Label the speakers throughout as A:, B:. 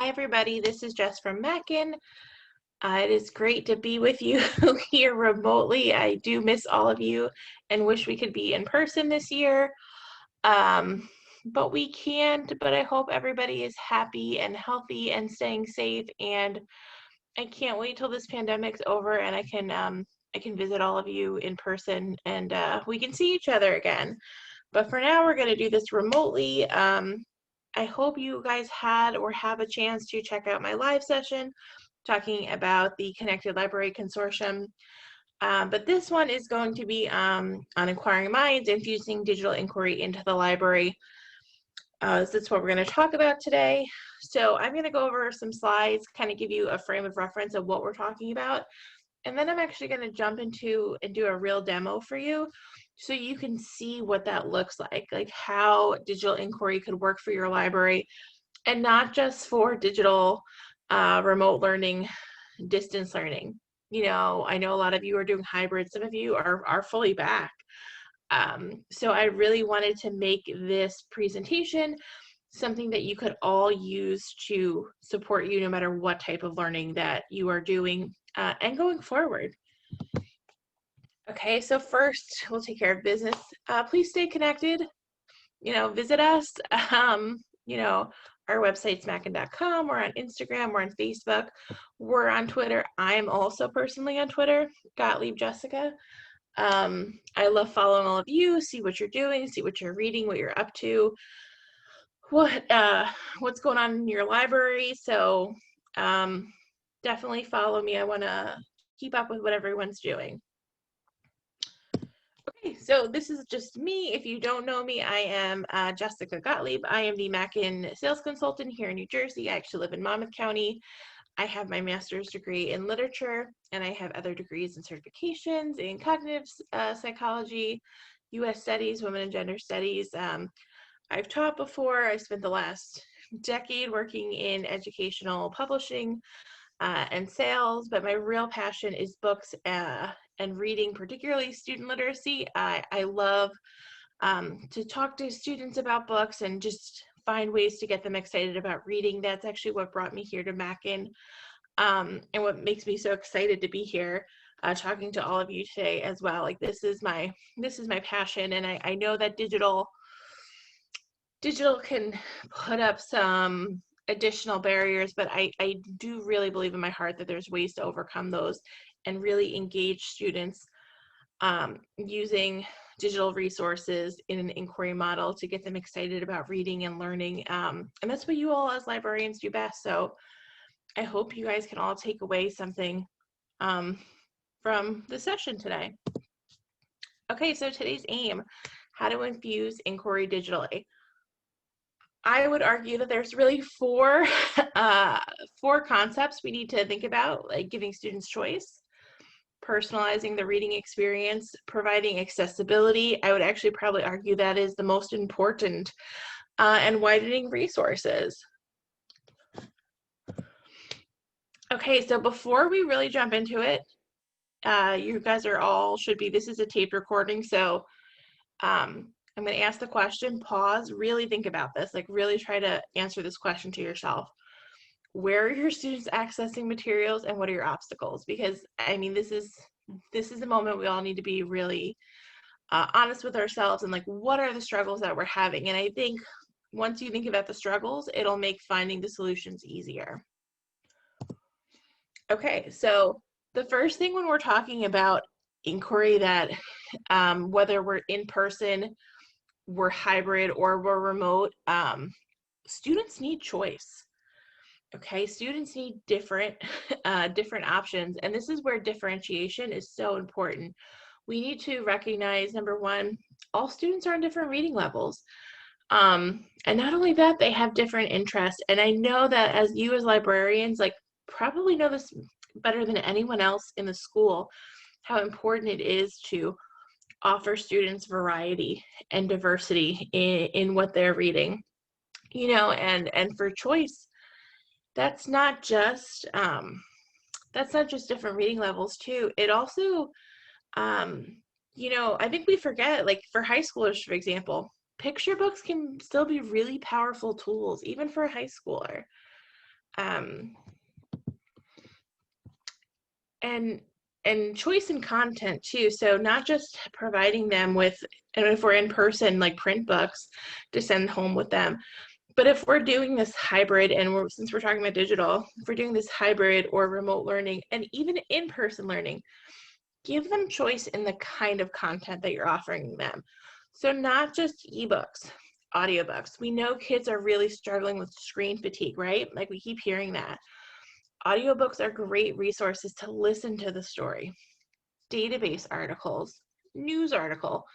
A: Hi everybody, this is Jess from Mackin. It is great to be with you here remotely. I do miss all of you and wish we could be in person this year. But we can't, but I hope everybody is happy and healthy and staying safe, and I can't wait till this pandemic's over and I can visit all of you in person and we can see each other again. But for now, we're going to do this remotely. I hope you guys had or have a chance to check out my live session talking about the Connected Library Consortium. But this one is going to be on Inquiring Minds, Infusing Digital Inquiry into the Library. That's what we're going to talk about today. So I'm going to go over some slides, kind of give you a frame of reference of what we're talking about. And then I'm actually going to jump into and do a real demo for you so you can see what that looks like how digital inquiry could work for your library, and not just for digital remote learning, distance learning. You know, I know a lot of you are doing hybrid. Some of you are fully back. So I really wanted to make this presentation something that you could all use to support you no matter what type of learning that you are doing and going forward. Okay, so first we'll take care of business. Please stay connected. You know, visit us. You know, our website's mackin.com. We're on Instagram. We're on Facebook. We're on Twitter. I'm also personally on Twitter, Gottlieb Jessica. I love following all of you, see what you're doing, see what you're reading, what you're up to, what's going on in your library. So definitely follow me. I want to keep up with what everyone's doing. Okay, so this is just me. If you don't know me, I am Jessica Gottlieb. I am the Mackin sales consultant here in New Jersey. I actually live in Monmouth County. I have my master's degree in literature, and I have other degrees and certifications in cognitive psychology, U.S. studies, women and gender studies. I've taught before. I spent the last decade working in educational publishing and sales, but my real passion is books and reading, particularly student literacy. I love to talk to students about books and just find ways to get them excited about reading. That's actually what brought me here to Mackin, and what makes me so excited to be here talking to all of you today as well. Like this is my passion, and I know that digital can put up some additional barriers, but I do really believe in my heart that there's ways to overcome those and really engage students using digital resources in an inquiry model to get them excited about reading and learning. And that's what you all as librarians do best. So I hope you guys can all take away something from the session today. Okay, so today's aim, how to infuse inquiry digitally. I would argue that there's really four concepts we need to think about, like giving students choice, personalizing the reading experience, providing accessibility. I would actually probably argue that is the most important, and widening resources. Okay, so before we really jump into it, you guys are all this is a taped recording, so I'm going to ask the question, pause, really think about this, like really try to answer this question to yourself. Where are your students accessing materials and what are your obstacles? Because I mean, this is a moment we all need to be really honest with ourselves and like, what are the struggles that we're having? And I think once you think about the struggles, it'll make finding the solutions easier. Okay, so the first thing when we're talking about inquiry, that whether we're in person, we're hybrid, or we're remote, students need choice. Okay, students need different options, and this is where differentiation is so important. We need to recognize, number one, all students are on different reading levels. And not only that, they have different interests. And I know that as you as librarians, like probably know this better than anyone else in the school, how important it is to offer students variety and diversity in what they're reading, you know, and for choice, that's not just different reading levels too. It also, you know, I think we forget, like for high schoolers, for example, picture books can still be really powerful tools, even for a high schooler. And choice in content too. So not just providing them with, and if we're in person, like print books to send home with them, but if we're doing this hybrid, and since we're talking about digital, if we're doing this hybrid or remote learning and even in-person learning, give them choice in the kind of content that you're offering them. So not just ebooks, audiobooks. We know kids are really struggling with screen fatigue, right? Like we keep hearing that. Audiobooks are great resources to listen to the story. Database articles, news article.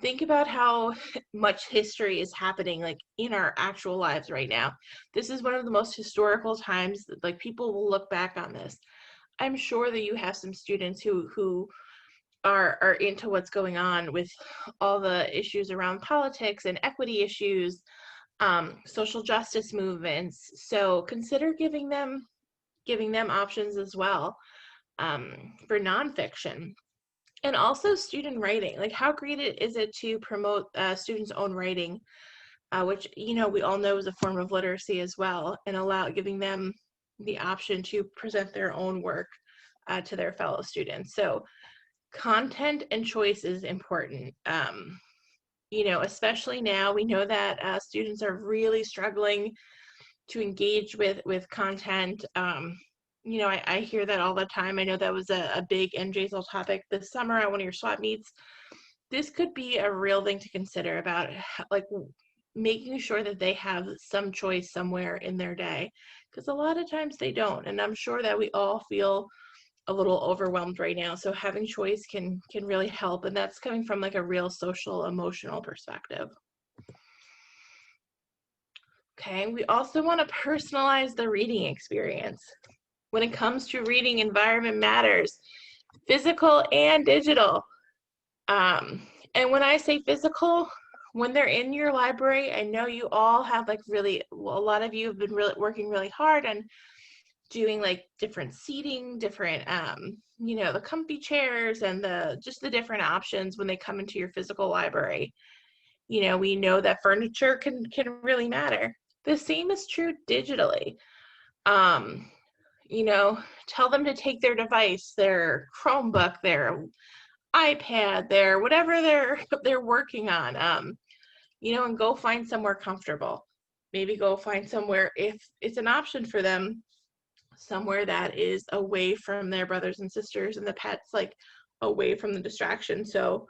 A: Think about how much history is happening like in our actual lives right now. This is one of the most historical times that like people will look back on this. I'm sure that you have some students who are into what's going on with all the issues around politics and equity issues, social justice movements. So consider giving them options as well, for nonfiction. And also student writing. Like how great is it to promote students' own writing, which, you know, we all know is a form of literacy as well, and giving them the option to present their own work to their fellow students. So content and choice is important. You know, especially now, we know that students are really struggling to engage with content. You know, I hear that all the time. I know that was a big NJSL topic this summer at one of your swap meets. This could be a real thing to consider about, like, making sure that they have some choice somewhere in their day, because a lot of times they don't. And I'm sure that we all feel a little overwhelmed right now. So having choice can really help. And that's coming from like a real social, emotional perspective. Okay, we also want to personalize the reading experience. When it comes to reading, environment matters, physical and digital. And when I say physical, when they're in your library, I know you all have like really, well, a lot of you have been really working really hard on doing like different seating, different, you know, the comfy chairs and just the different options when they come into your physical library. You know, we know that furniture can really matter. The same is true digitally. You know, tell them to take their device, their Chromebook, their iPad, their whatever they're working on, you know, and go find somewhere comfortable. Maybe go find somewhere, if it's an option for them, somewhere that is away from their brothers and sisters and the pets, like away from the distraction. So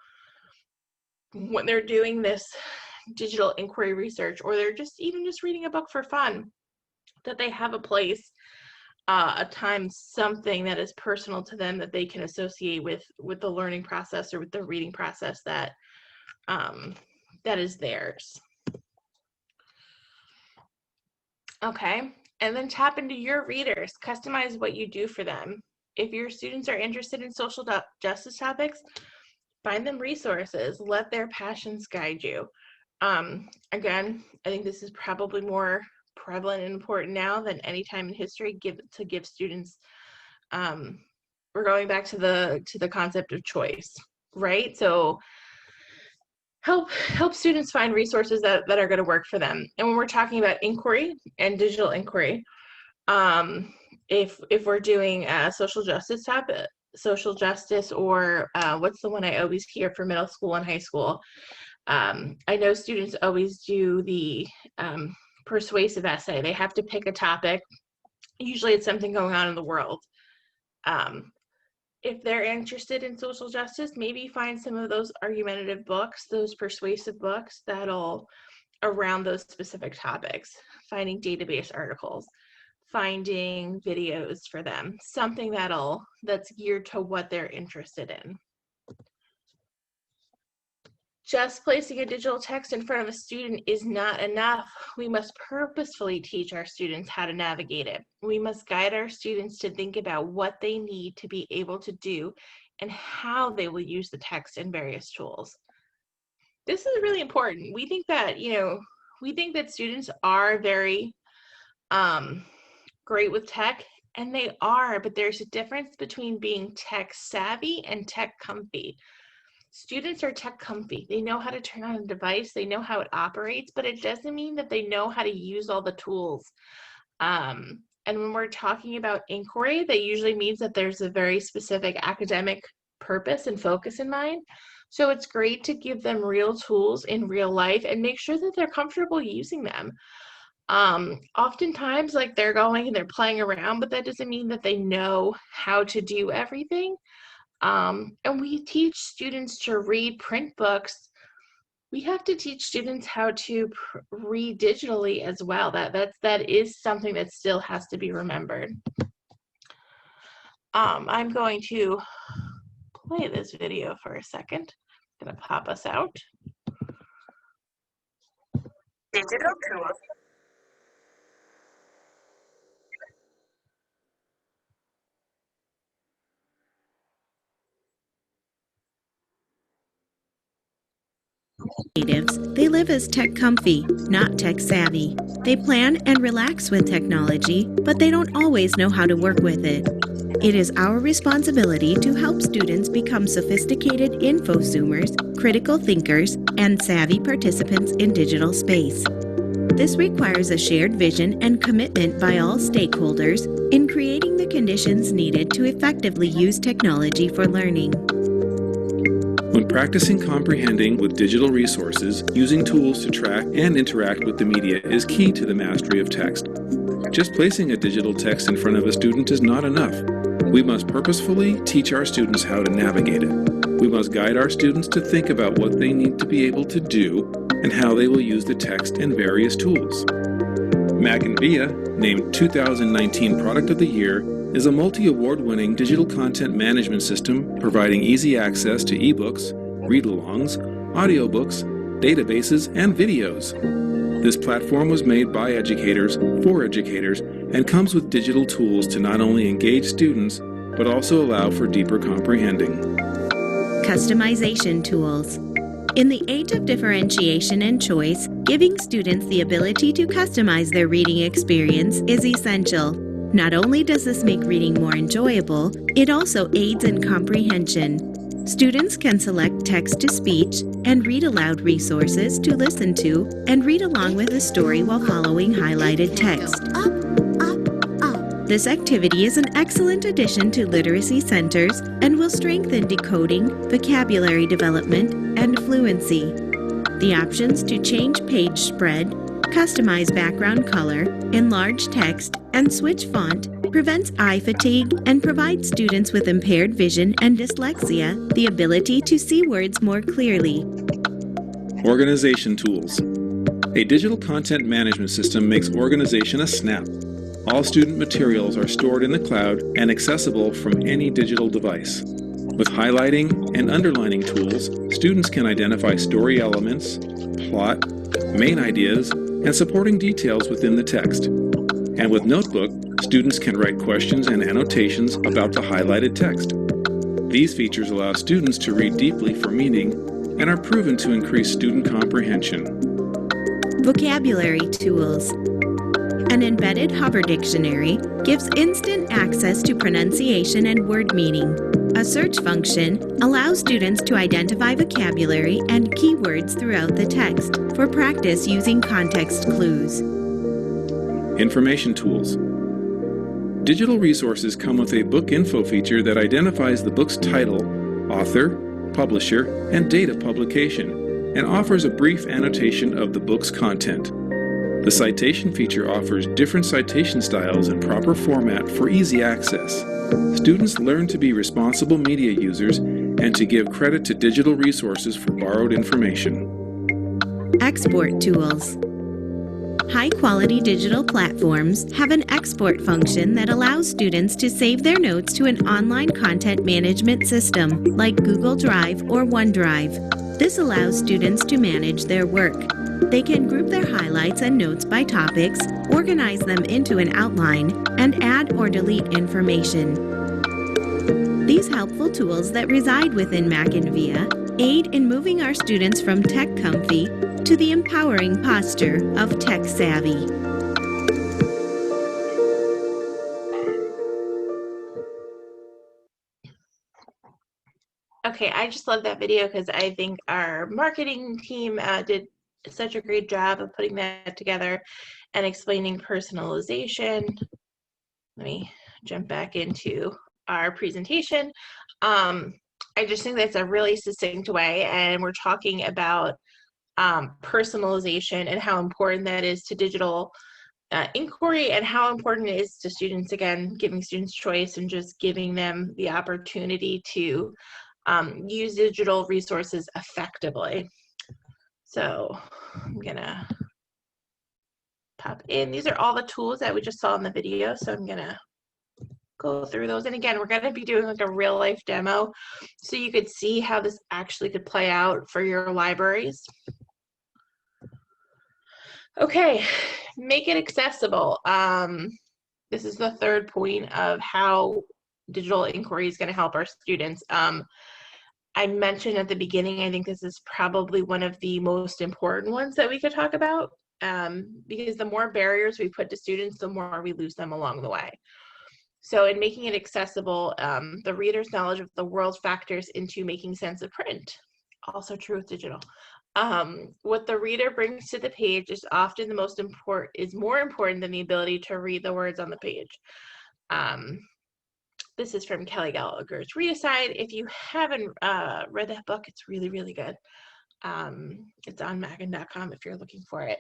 A: when they're doing this digital inquiry research, or they're just reading a book for fun, that they have a place, a time, something that is personal to them that they can associate with the learning process or with the reading process that that is theirs. Okay, and then tap into your readers. Customize what you do for them. If your students are interested in social justice topics, find them resources. Let their passions guide you. Again, I think this is probably more prevalent and important now than any time in history. Give students. We're going back to the concept of choice, right? So help students find resources that are going to work for them. And when we're talking about inquiry and digital inquiry, if we're doing social justice topic, social justice, or what's the one I always hear for middle school and high school? I know students always do the persuasive essay. They have to pick a topic. Usually it's something going on in the world. If they're interested in social justice, maybe find some of those argumentative books, those persuasive books that'll around those specific topics, finding database articles, finding videos for them, something that's geared to what they're interested in. Just placing a digital text in front of a student is not enough. We must purposefully teach our students how to navigate it. We must guide our students to think about what they need to be able to do and how they will use the text and various tools. This is really important. We think that, students are very great with tech, and they are, but there's a difference between being tech savvy and tech comfy. students are tech comfy. They know how to turn on a device, they know how it operates, but it doesn't mean that they know how to use all the tools. And when we're talking about inquiry, that usually means that there's a very specific academic purpose and focus in mind. So it's great to give them real tools in real life and make sure that they're comfortable using them. Oftentimes, like, they're going and they're playing around, but that doesn't mean that they know how to do everything. And we teach students to read print books. We have to teach students how to read digitally as well. That is something that still has to be remembered. I'm going to play this video for a second. I'm going to pop us out.
B: Digital tools.
C: Natives, they live as tech comfy, not tech savvy. They plan and relax with technology, but they don't always know how to work with it. It is our responsibility to help students become sophisticated infosumers, critical thinkers, and savvy participants in digital space. This requires a shared vision and commitment by all stakeholders in creating the conditions needed to effectively use technology for learning.
D: When practicing comprehending with digital resources, using tools to track and interact with the media is key to the mastery of text. Just placing a digital text in front of a student is not enough. We must purposefully teach our students how to navigate it. We must guide our students to think about what they need to be able to do and how they will use the text and various tools. Mackin, named 2019 Product of the Year, is a multi-award-winning digital content management system providing easy access to ebooks, read-alongs, audiobooks, databases, and videos. This platform was made by educators for educators and comes with digital tools to not only engage students, but also allow for deeper comprehending.
C: Customization tools. In the age of differentiation and choice, giving students the ability to customize their reading experience is essential. Not only does this make reading more enjoyable, it also aids in comprehension. Students can select text-to-speech and read-aloud resources to listen to and read along with a story while following highlighted text. This activity is an excellent addition to literacy centers and will strengthen decoding, vocabulary development, and fluency. The options to change page spread, customize background color, enlarge text, and switch font prevents eye fatigue and provides students with impaired vision and dyslexia the ability to see words more clearly.
D: Organization tools. A digital content management system makes organization a snap. All student materials are stored in the cloud and accessible from any digital device. With highlighting and underlining tools, students can identify story elements, plot, main ideas, and supporting details within the text. And with Notebook, students can write questions and annotations about the highlighted text. These features allow students to read deeply for meaning and are proven to increase student comprehension.
C: Vocabulary tools. An embedded Hover dictionary gives instant access to pronunciation and word meaning. A search function allows students to identify vocabulary and keywords throughout the text for practice using context clues.
D: Information tools. Digital resources come with a book info feature that identifies the book's title, author, publisher, and date of publication, and offers a brief annotation of the book's content. The citation feature offers different citation styles and proper format for easy access. Students learn to be responsible media users and to give credit to digital resources for borrowed information.
C: Export tools. High-quality digital platforms have an export function that allows students to save their notes to an online content management system like Google Drive or OneDrive. This allows students to manage their work. They can group their highlights and notes by topics, organize them into an outline, and add or delete information. These helpful tools that reside within Mackin aid in moving our students from tech comfy to the empowering posture of tech savvy.
A: Okay, Okay, I just love that video because I think our marketing team did such a great job of putting that together and explaining personalization. Let me jump back into our presentation. I just think that's a really succinct way, and we're talking about personalization and how important that is to digital inquiry and how important it is to students, again, giving students choice and just giving them the opportunity to use digital resources effectively. So I'm gonna pop in. These are all the tools that we just saw in the video, so I'm gonna go through those. And again, we're gonna be doing like a real life demo so you could see how this actually could play out for your libraries. Okay, make it accessible. This is the third point of how digital inquiry is gonna help our students. I mentioned at the beginning, I think this is probably one of the most important ones that we could talk about, because the more barriers we put to students, the more we lose them along the way. So in making it accessible, the reader's knowledge of the world factors into making sense of print. Also true with digital. What the reader brings to the page is often the most important, is more important than the ability to read the words on the page. This is from Kelly Gallagher's Read Aside. If you haven't read that book, it's really, really good. It's on Mackin.com if you're looking for it.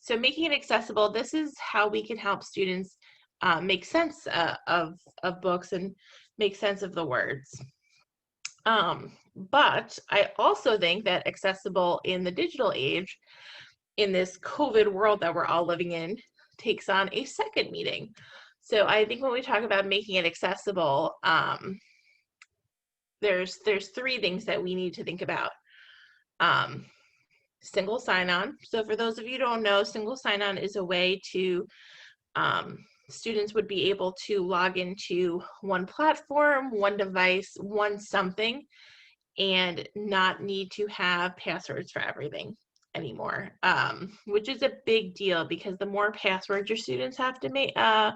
A: So making it accessible, this is how we can help students make sense of books and make sense of the words. But I also think that accessible in the digital age, in this COVID world that we're all living in, takes on a second meaning. So I think when we talk about making it accessible, there's three things that we need to think about. Single sign-on. So for those of you who don't know, single sign-on is a way to, students would be able to log into one platform, one device, one something, and not need to have passwords for everything anymore, which is a big deal because the more passwords your students have to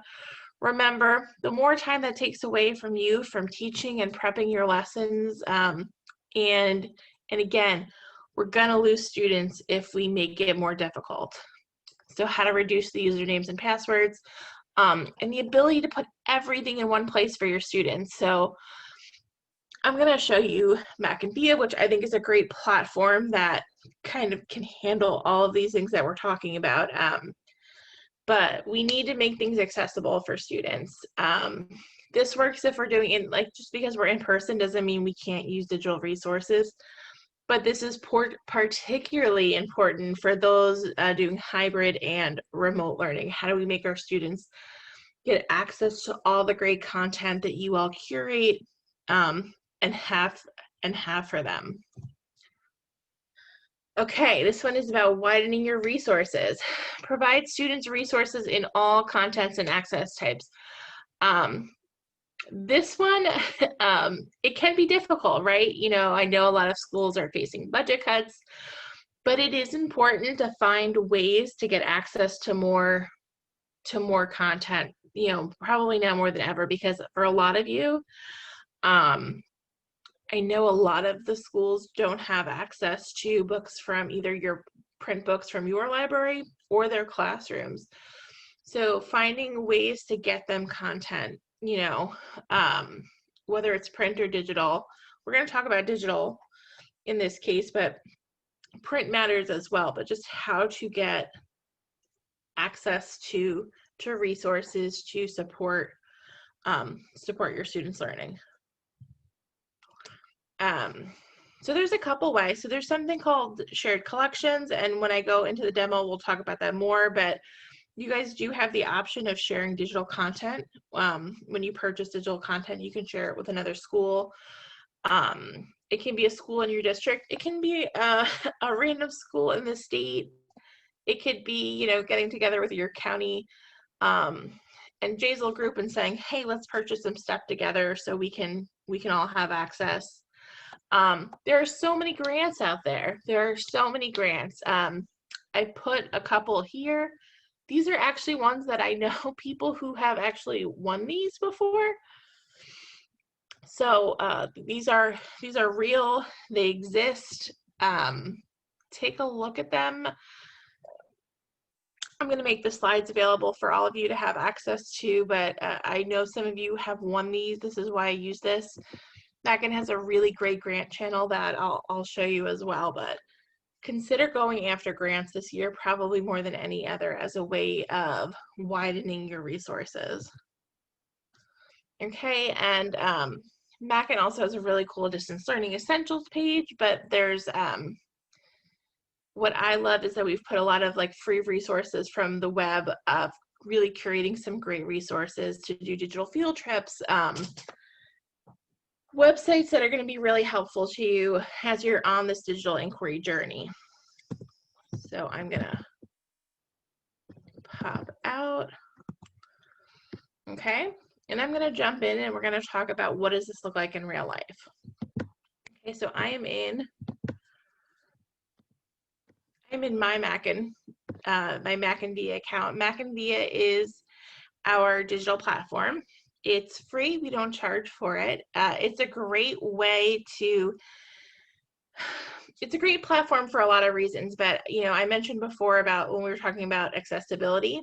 A: remember, the more time that takes away from you from teaching and prepping your lessons. And again, we're gonna lose students if we make it more difficult. So how to reduce the usernames and passwords, and the ability to put everything in one place for your students. So I'm gonna show you Mackin, which I think is a great platform that kind of can handle all of these things that we're talking about. But we need to make things accessible for students. This works if we're doing it, like, just because we're in person doesn't mean we can't use digital resources. But this is particularly important for those doing hybrid and remote learning. How do we make our students get access to all the great content that you all curate and have for them? Okay, this one is about widening your resources. Provide students resources in all contents and access types. This one, it can be difficult, right? You know, I know a lot of schools are facing budget cuts, but it is important to find ways to get access to more content, you know, probably now more than ever, because for a lot of you, I know a lot of the schools don't have access to books from either your print books from your library or their classrooms. So finding ways to get them content, you know, whether it's print or digital. We're going to talk about digital in this case, but print matters as well, but just how to get access to resources to support your students' learning. So there's a couple ways. So there's something called shared collections, and when I go into the demo, we'll talk about that more, but you guys do have the option of sharing digital content. When you purchase digital content, you can share it with another school. It can be a school in your district. It can be a random school in the state. It could be, you know, getting together with your county and Jazel group and saying, hey, let's purchase some stuff together so we can all have access. There are so many grants out there. There are so many grants. I put a couple here. These are actually ones that I know people who have actually won these before. So these are real, they exist. Take a look at them. I'm going to make the slides available for all of you to have access to, but I know some of you have won these. This is why I use this. Mackin has a really great grant channel that I'll show you as well, but consider going after grants this year, probably more than any other, as a way of widening your resources. Okay, and Mackin also has a really cool distance learning essentials page, but there's what I love is that we've put a lot of like free resources from the web of really curating some great resources to do digital field trips, websites that are going to be really helpful to you as you're on this digital inquiry journey. So I'm going to pop out. Okay, and I'm going to jump in and we're going to talk about what does this look like in real life. Okay, so I am in my Mackin, my Mackin Via account. Mackin Via is our digital platform. It's free, we don't charge for it. It's a great way to, it's a great platform for a lot of reasons, but you know, I mentioned before about when we were talking about accessibility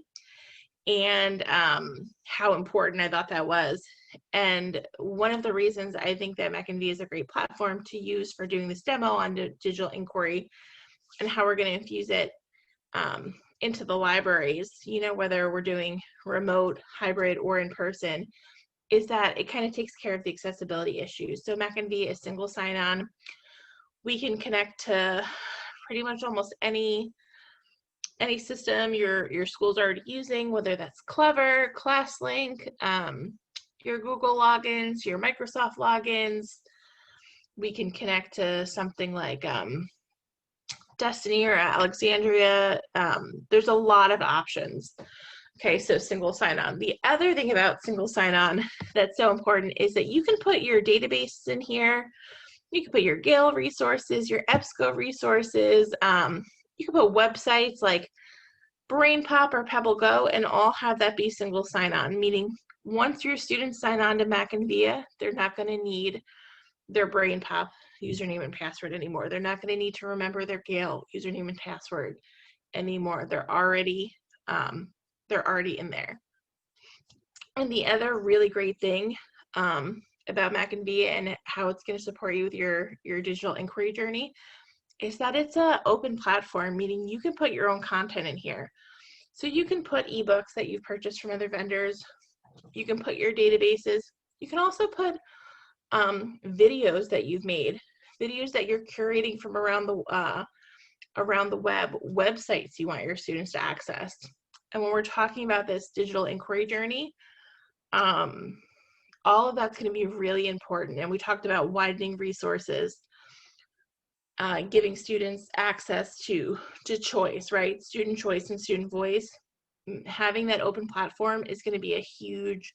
A: and how important I thought that was. And one of the reasons I think that Mackin Via is a great platform to use for doing this demo on digital inquiry and how we're going to infuse it into the libraries, you know, whether we're doing remote, hybrid, or in person, is that it kind of takes care of the accessibility issues. So Mackin Via is single sign-on. We can connect to pretty much almost any system your school's already using, whether that's Clever, ClassLink, your Google logins, your Microsoft logins. We can connect to something like Destiny or Alexandria. There's a lot of options. Okay, so single sign-on. The other thing about single sign-on that's so important is that you can put your databases in here. You can put your Gale resources, your EBSCO resources. You can put websites like BrainPop or PebbleGo and all have that be single sign-on, meaning once your students sign on to Mackin Via, they're not going to need their BrainPop username and password anymore. They're not going to need to remember their Gale username and password anymore. They're already in there. And the other really great thing about Mackin Via and how it's going to support you with your digital inquiry journey is that it's an open platform, meaning you can put your own content in here. So you can put ebooks that you've purchased from other vendors. You can put your databases. You can also put videos that you've made, videos that you're curating from around the web, websites you want your students to access. And when we're talking about this digital inquiry journey, all of that's going to be really important. And we talked about widening resources, giving students access to choice, right? Student choice and student voice. Having that open platform is going to be a huge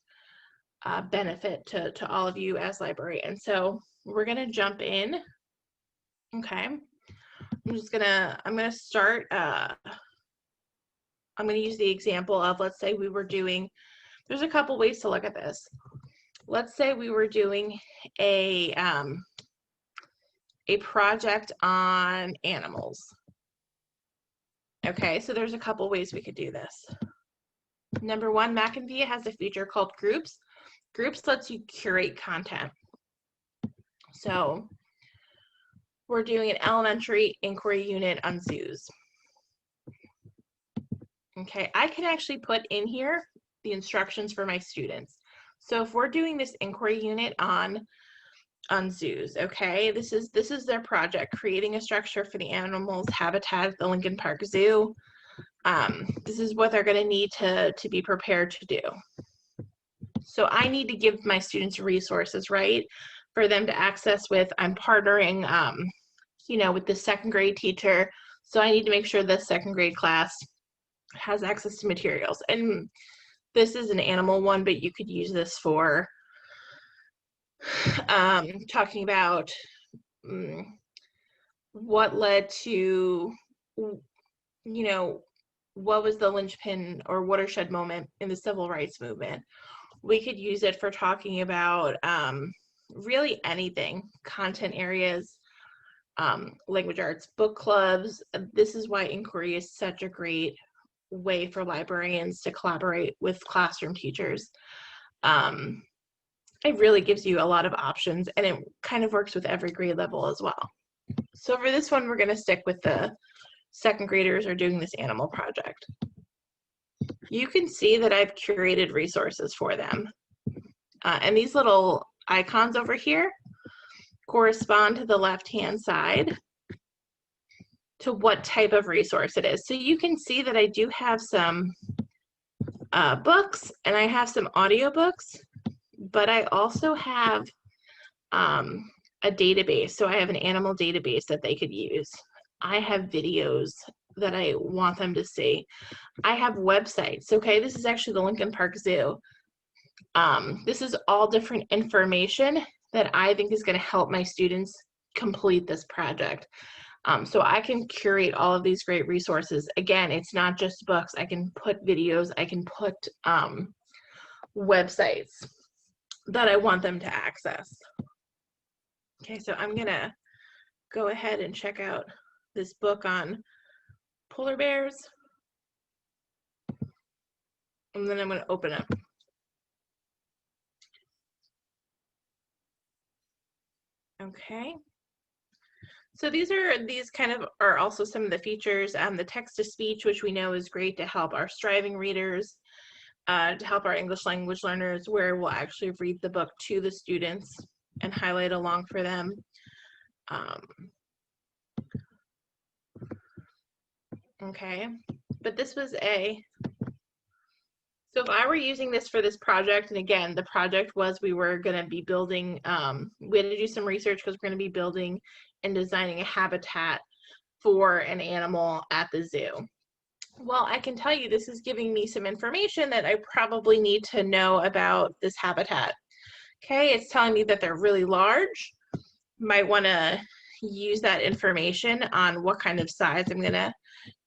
A: benefit to all of you as librarians. So we're going to jump in. Okay. I'm going to start. I'm going to use the example of, let's say we were doing, there's a couple ways to look at this. Let's say we were doing a project on animals. Okay, so there's a couple ways we could do this. Number one, Mackin Via has a feature called Groups. Groups lets you curate content. So we're doing an elementary inquiry unit on zoos. Okay, I can actually put in here the instructions for my students. So if we're doing this inquiry unit on zoos, okay, this is their project, creating a structure for the animals habitat at the Lincoln Park Zoo. This is what they're going to need to be prepared to do. So I need to give my students resources, right, for them to access with. I'm partnering, you know, with the second grade teacher. So I need to make sure the second grade class has access to materials. And this is an animal one, but you could use this for talking about what led to, you know, what was the linchpin or watershed moment in the civil rights movement. We could use it for talking about really anything, content areas, language arts, book clubs. This is why Inquiry is such a great way for librarians to collaborate with classroom teachers. It really gives you a lot of options, and it kind of works with every grade level as well. So for this one, we're going to stick with the second graders are doing this animal project. You can see that I've curated resources for them. And these little icons over here correspond to the left-hand side to what type of resource it is. So you can see that I do have some books and I have some audiobooks, but I also have a database. So I have an animal database that they could use. I have videos that I want them to see. I have websites. Okay, this is actually the Lincoln Park Zoo. This is all different information that I think is going to help my students complete this project. So I can curate all of these great resources. Again, it's not just books. I can put videos, I can put websites that I want them to access. Okay, so I'm gonna go ahead and check out this book on polar bears. And then I'm gonna open up. Okay. So these kind of are also some of the features. The text-to-speech, which we know is great to help our striving readers, to help our English language learners, where we'll actually read the book to the students and highlight along for them. Okay, but this was so if I were using this for this project, and again, the project was we were going to be building, we had to do some research because we're going to be building and designing a habitat for an animal at the zoo. Well, I can tell you this is giving me some information that I probably need to know about this habitat. Okay, it's telling me that they're really large. Might want to use that information on what kind of size I'm going to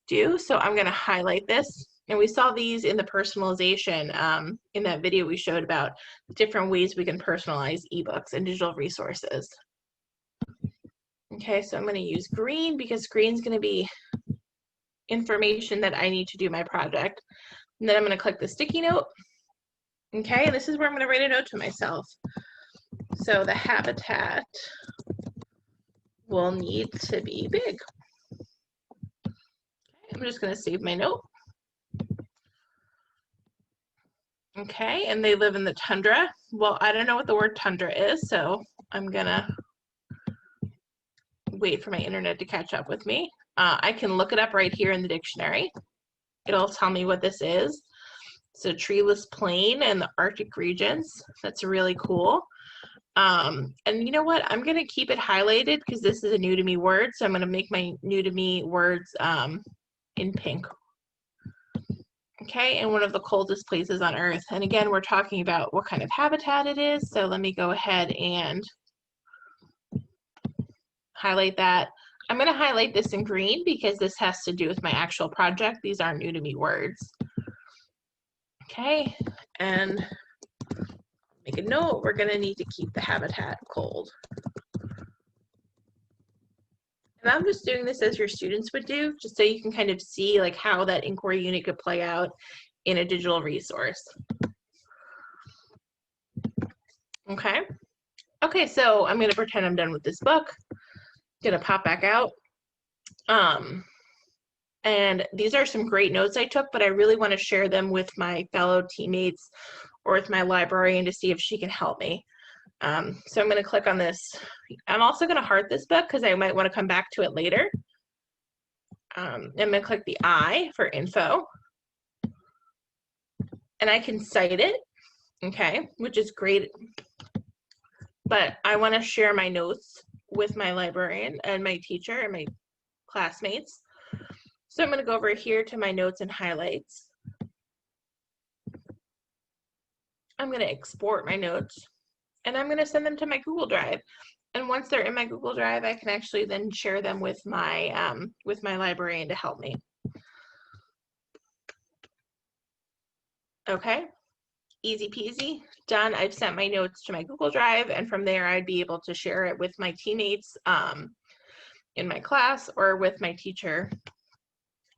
A: do. So I'm going to highlight this. And we saw these in the personalization in that video we showed about different ways we can personalize ebooks and digital resources. Okay, so I'm going to use green because green is going to be information that I need to do my project. And then I'm going to click the sticky note. Okay, and this is where I'm going to write a note to myself. So the habitat will need to be big. Okay, I'm just going to save my note. Okay, and they live in the tundra. Well, I don't know what the word tundra is, so I'm gonna wait for my internet to catch up with me. I can look it up right here in the dictionary. It'll tell me what this is. It's a treeless plain in the Arctic regions. That's really cool. And you know what? I'm gonna keep it highlighted because this is a new to me word, so I'm gonna make my new to me words in pink. Okay, and one of the coldest places on Earth. And again, we're talking about what kind of habitat it is. So let me go ahead and highlight that. I'm going to highlight this in green because this has to do with my actual project. These aren't new to me words. Okay, and make a note, we're going to need to keep the habitat cold. And I'm just doing this as your students would do, just so you can kind of see like how that inquiry unit could play out in a digital resource. Okay. Okay, so I'm gonna pretend I'm done with this book. Gonna pop back out. And these are some great notes I took, but I really want to share them with my fellow teammates or with my librarian to see if she can help me. So I'm going to click on this. I'm also going to heart this book because I might want to come back to it later. I'm going to click the I for info. And I can cite it, okay, which is great. But I want to share my notes with my librarian and my teacher and my classmates. So I'm going to go over here to my notes and highlights. I'm going to export my notes. And I'm going to send them to my Google Drive. And once they're in my Google Drive, I can actually then share them with my librarian to help me. Okay. easy peasy, done. I've sent my notes to my Google Drive, and from there I'd be able to share it with my teammates in my class or with my teacher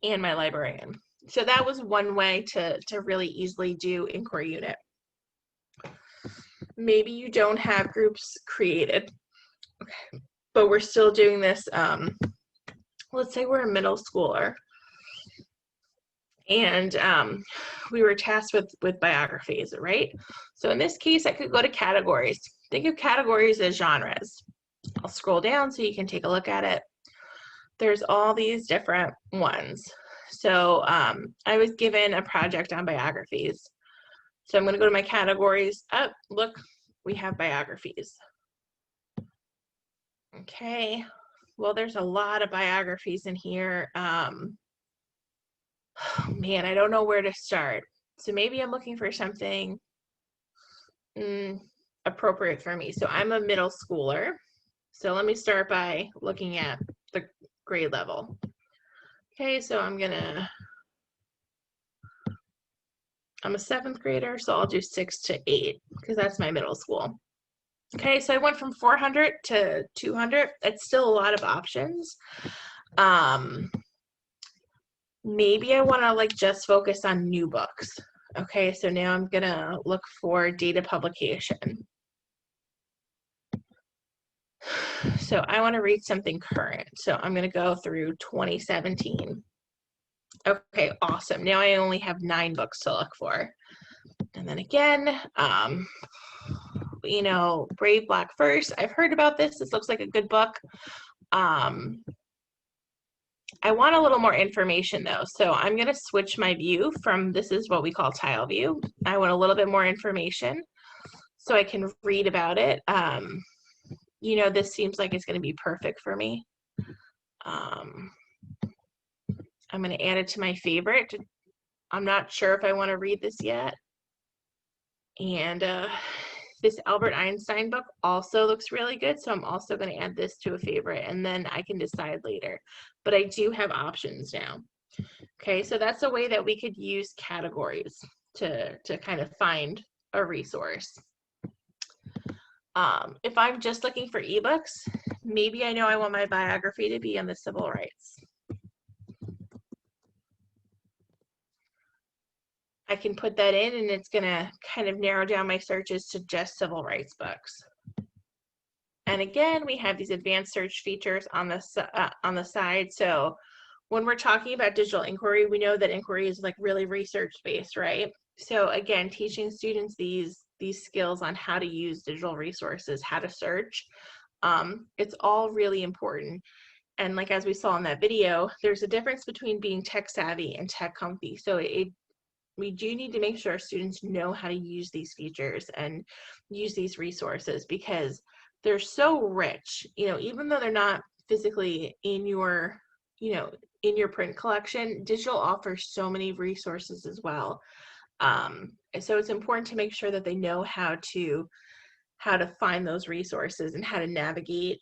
A: and my librarian. So that was one way to really easily do inquiry unit. Maybe you don't have groups created, okay, but we're still doing this. Let's say we're a middle schooler and we were tasked with biographies, right? So in this case, I could go to categories. Think of categories as genres. I'll scroll down so you can take a look at it. There's all these different ones. So I was given a project on biographies. So I'm going to go to my categories. Oh, look, we have biographies. Okay, well, there's a lot of biographies in here. Oh, man, I don't know where to start. So maybe I'm looking for something appropriate for me. So I'm a middle schooler. So let me start by looking at the grade level. Okay, so I'm a 7th grader, so I'll do 6 to 8 because that's my middle school. Okay, so I went from 400 to 200. That's still a lot of options. Maybe I want to like just focus on new books. Okay, so now I'm gonna look for data publication. So I want to read something current. So I'm gonna go through 2017. Okay, awesome. Now I only have 9 books to look for. And then again, you know, Brave Black First. I've heard about this. This looks like a good book. I want a little more information though. So I'm going to switch my view from, this is what we call tile view. I want a little bit more information so I can read about it. You know, this seems like it's going to be perfect for me. I'm going to add it to my favorite. I'm not sure if I want to read this yet. And this Albert Einstein book also looks really good. So I'm also going to add this to a favorite and then I can decide later. But I do have options now. Okay, so that's a way that we could use categories to kind of find a resource. If I'm just looking for ebooks, maybe I know I want my biography to be on the civil rights. I can put that in and it's gonna kind of narrow down my searches to just civil rights books. And again, we have these advanced search features on the side. So when we're talking about digital inquiry, we know that inquiry is like really research-based, right? So again, teaching students these skills on how to use digital resources, how to search, it's all really important. And like as we saw in that video, there's a difference between being tech savvy and tech comfy. So we do need to make sure our students know how to use these features and use these resources because they're so rich, you know, even though they're not physically in your, you know, in your print collection, digital offers so many resources as well. So it's important to make sure that they know how to find those resources and how to navigate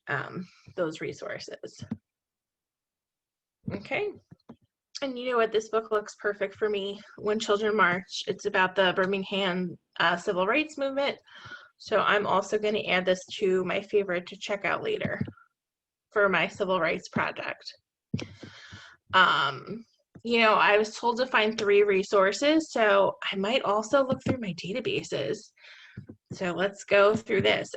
A: those resources. Okay. And you know what, this book looks perfect for me, When Children March. It's about the Birmingham civil rights movement. So I'm also going to add this to my favorite to check out later for my civil rights project. You know, I was told to find 3 resources, so I might also look through my databases. So let's go through this.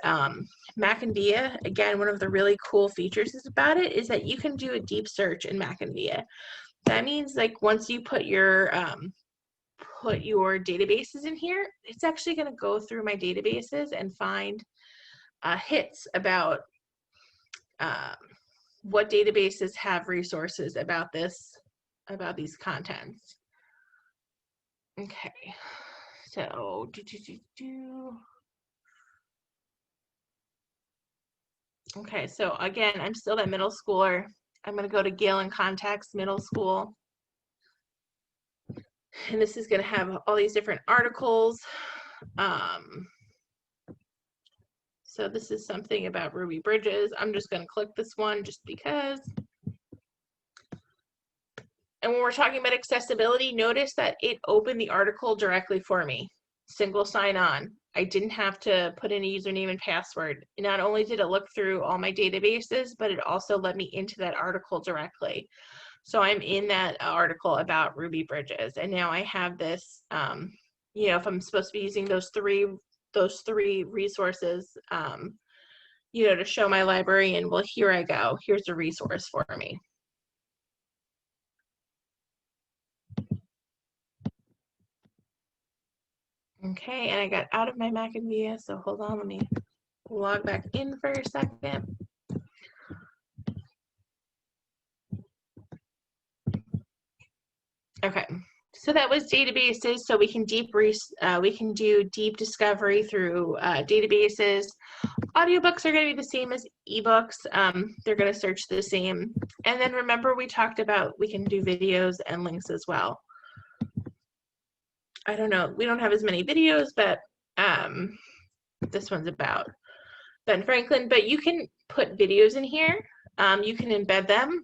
A: Mackin, again, one of the really cool features about it is that you can do a deep search in Mackin. That means like once you put your databases in here, it's actually going to go through my databases and find hits about what databases have resources about these contents. Okay, so Okay, so again, I'm still that middle schooler. I'm going to go to Galen Contacts Middle School. And this is going to have all these different articles. So this is something about Ruby Bridges. I'm just going to click this one just because. And when we're talking about accessibility, notice that it opened the article directly for me. single sign-on. I didn't have to put in a username and password. Not only did it look through all my databases, but it also led me into that article directly. So I'm in that article about Ruby Bridges, and now I have this, you know, if I'm supposed to be using those three resources, you know, to show my librarian, well, here I go. Here's a resource for me. Okay, and I got out of my Mackin via, so hold on, let me log back in for a second. Okay, so that was databases. So we can do deep discovery through databases. Audiobooks are going to be the same as ebooks. They're going to search the same. And then remember, we talked about we can do videos and links as well. I don't know, we don't have as many videos, but this one's about Ben Franklin, but you can put videos in here. You can embed them.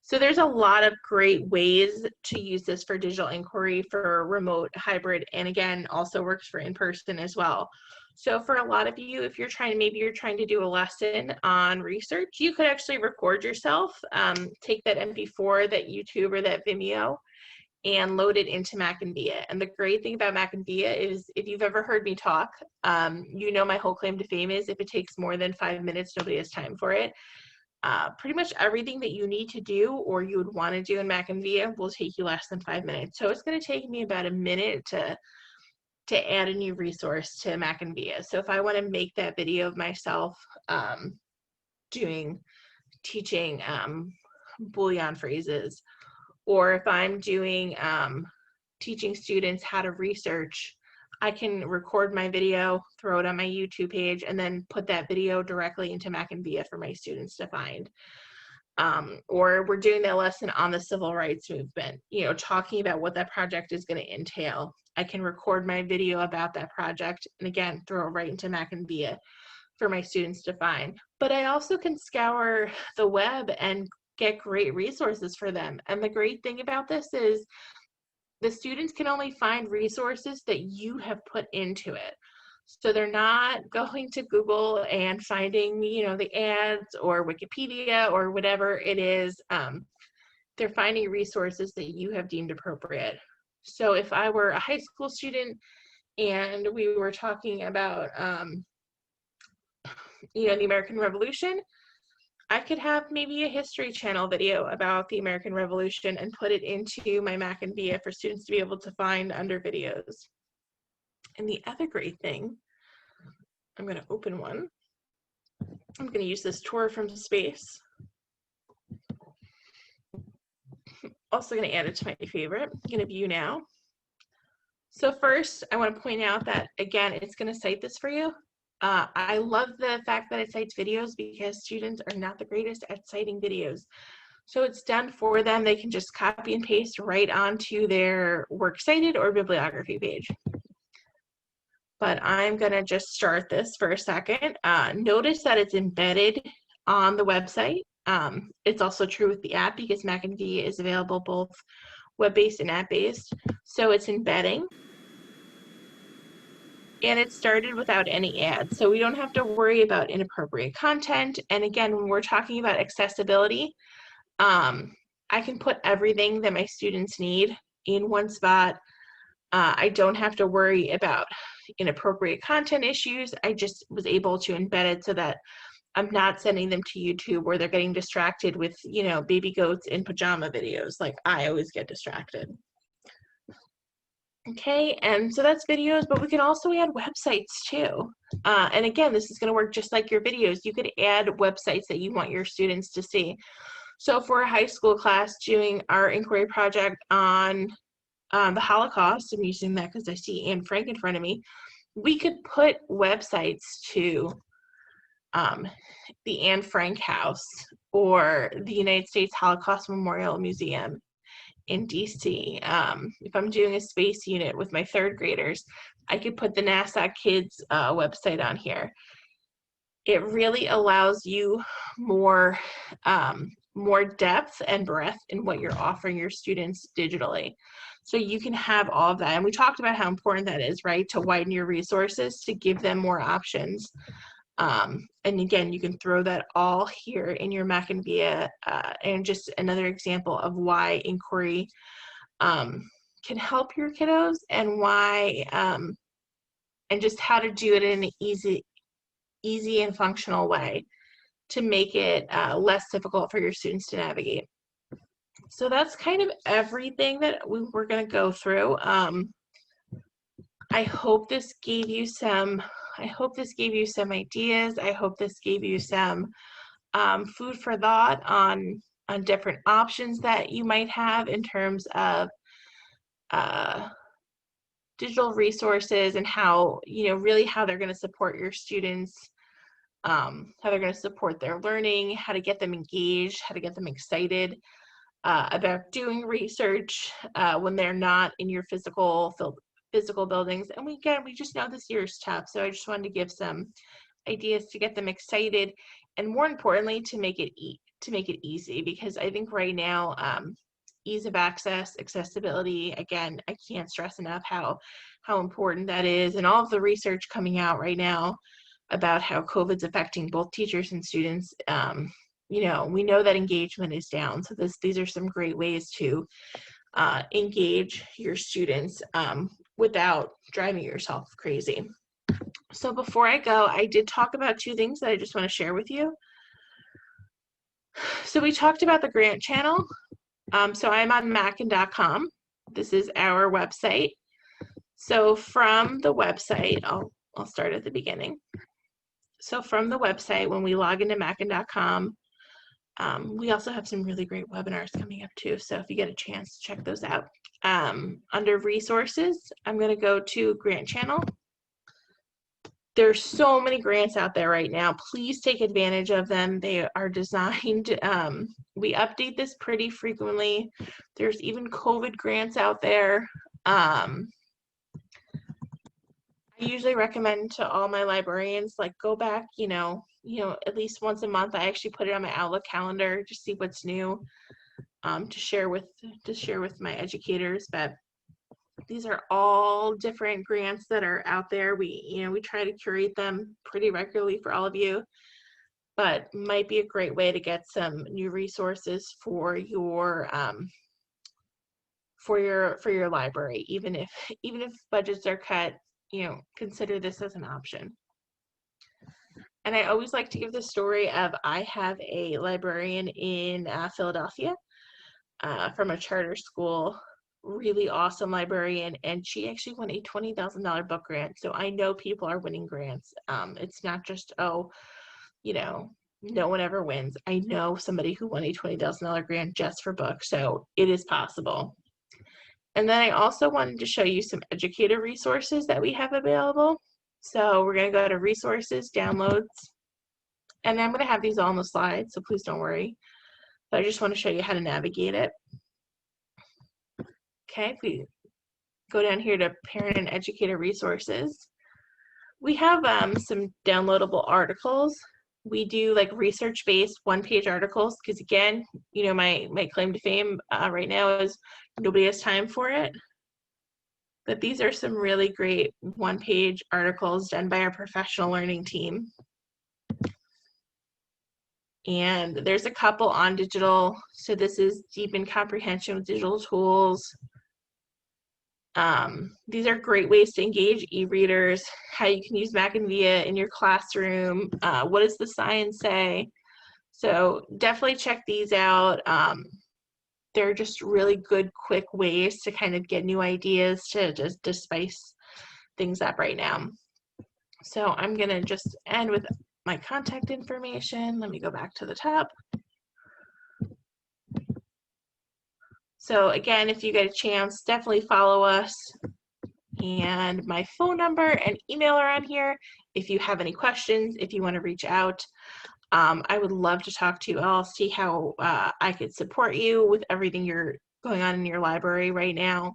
A: So there's a lot of great ways to use this for digital inquiry, for remote, hybrid, and again, also works for in-person as well. So for a lot of you, if you're trying, maybe you're trying to do a lesson on research, you could actually record yourself, take that MP4, that YouTube, or that Vimeo, and load it into Mackin via. And the great thing about Mackin via is, if you've ever heard me talk, you know my whole claim to fame is if it takes more than 5 minutes, nobody has time for it. Pretty much everything that you need to do or you would want to do in Mackin via will take you less than 5 minutes. So it's going to take me about a minute to add a new resource to Mackin via. So if I want to make that video of myself teaching Boolean phrases, or if I'm doing teaching students how to research, I can record my video, throw it on my YouTube page, and then put that video directly into Mackin via for my students to find. Or we're doing that lesson on the civil rights movement, you know, talking about what that project is going to entail. I can record my video about that project and again, throw it right into Mackin via for my students to find. But I also can scour the web and get great resources for them. And the great thing about this is the students can only find resources that you have put into it. So they're not going to Google and finding, you know, the ads or Wikipedia or whatever it is. They're finding resources that you have deemed appropriate. So if I were a high school student and we were talking about, you know, the American Revolution, I could have maybe a History Channel video about the American Revolution and put it into my Mackin via for students to be able to find under videos. And the other great thing, I'm going to open one. I'm going to use this tour from space. Also going to add it to my favorite. I'm going to view now. So first, I want to point out that, again, it's going to cite this for you. I love the fact that it cites videos because students are not the greatest at citing videos. So it's done for them. They can just copy and paste right onto their works cited or bibliography page. But I'm going to just start this for a second. Notice that it's embedded on the website. It's also true with the app because Mackin via is available both web-based and app-based. So it's embedding. And it started without any ads, so we don't have to worry about inappropriate content. And again, when we're talking about accessibility, I can put everything that my students need in one spot. I don't have to worry about inappropriate content issues. I just was able to embed it so that I'm not sending them to YouTube where they're getting distracted with, you know, baby goats in pajama videos. Like I always get distracted. Okay, and so that's videos, but we can also add websites too. And again, this is going to work just like your videos. You could add websites that you want your students to see. So for a high school class doing our inquiry project on the Holocaust, I'm using that because I see Anne Frank in front of me, we could put websites to the Anne Frank House or the United States Holocaust Memorial Museum in DC. If I'm doing a space unit with my third graders, I could put the NASA Kids website on here. It really allows you more more depth and breadth in what you're offering your students digitally. So you can have all of that. And we talked about how important that is, right? To widen your resources, to give them more options. And again, you can throw that all here in your Mackin via, and just another example of why Inquiry can help your kiddos, and why, and just how to do it in an easy and functional way to make it less difficult for your students to navigate. So that's kind of everything that we're going to go through. I hope this gave you some ideas. I hope this gave you some food for thought on different options that you might have in terms of digital resources, and how, really how they're going to support your students, how they're going to support their learning, how to get them engaged, how to get them excited about doing research when they're not in your physical buildings. And we just know this year is tough, so I just wanted to give some ideas to get them excited, and more importantly, to make it easy, because I think right now, ease of access, accessibility, again, I can't stress enough how important that is, and all of the research coming out right now about how COVID's affecting both teachers and students. We know that engagement is down, so these are some great ways to engage your students without driving yourself crazy. So before I go, I did talk about two things that I just want to share with you. So we talked about the grant channel. So I'm on Mackin.com. This is our website. So from the website, I'll start at the beginning. So from the website, when we log into Mackin.com, we also have some really great webinars coming up too. So if you get a chance, check those out. Under resources, I'm going to go to grant channel. There's so many grants out there right now. Please take advantage of them. They are designed, we update this pretty frequently. There's even COVID grants out there. I usually recommend to all my librarians, like, go back, at least once a month. I actually put it on my Outlook calendar to see what's new, to share with my educators. But these are all different grants that are out there. We try to curate them pretty regularly for all of you, but might be a great way to get some new resources for your library. Even if budgets are cut, consider this as an option. And I always like to give the story of, I have a librarian in Philadelphia from a charter school, really awesome librarian, and she actually won a $20,000 book grant. So I know people are winning grants. It's not just, no one ever wins. I know somebody who won a $20,000 grant just for books, so it is possible. And then I also wanted to show you some educator resources that we have available. So we're going to go to resources, downloads, and I'm going to have these all on the slide, so please don't worry. But I just want to show you how to navigate it. Okay, if we go down here to Parent and Educator Resources, we have some downloadable articles. We do like research-based one-page articles, because again, my claim to fame right now is nobody has time for it. But these are some really great one-page articles done by our professional learning team. And there's a couple on digital. So this is Deepen Comprehension with Digital Tools. These are great ways to engage e-readers, how you can use Mackin Via in your classroom, what does the science say? So definitely check these out. They're just really good, quick ways to kind of get new ideas to just spice things up right now. So I'm gonna just end with my contact information. Let me go back to the top. So again, if you get a chance, definitely follow us. And my phone number and email are on here. If you have any questions, if you want to reach out, I would love to talk to you. I'll see how I could support you with everything you're going on in your library right now.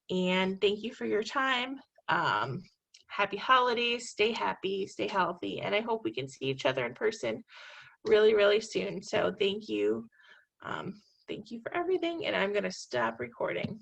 A: And thank you for your time. Happy holidays, stay happy, stay healthy, and I hope we can see each other in person really, really soon. So thank you Thank you for everything, and I'm going to stop recording.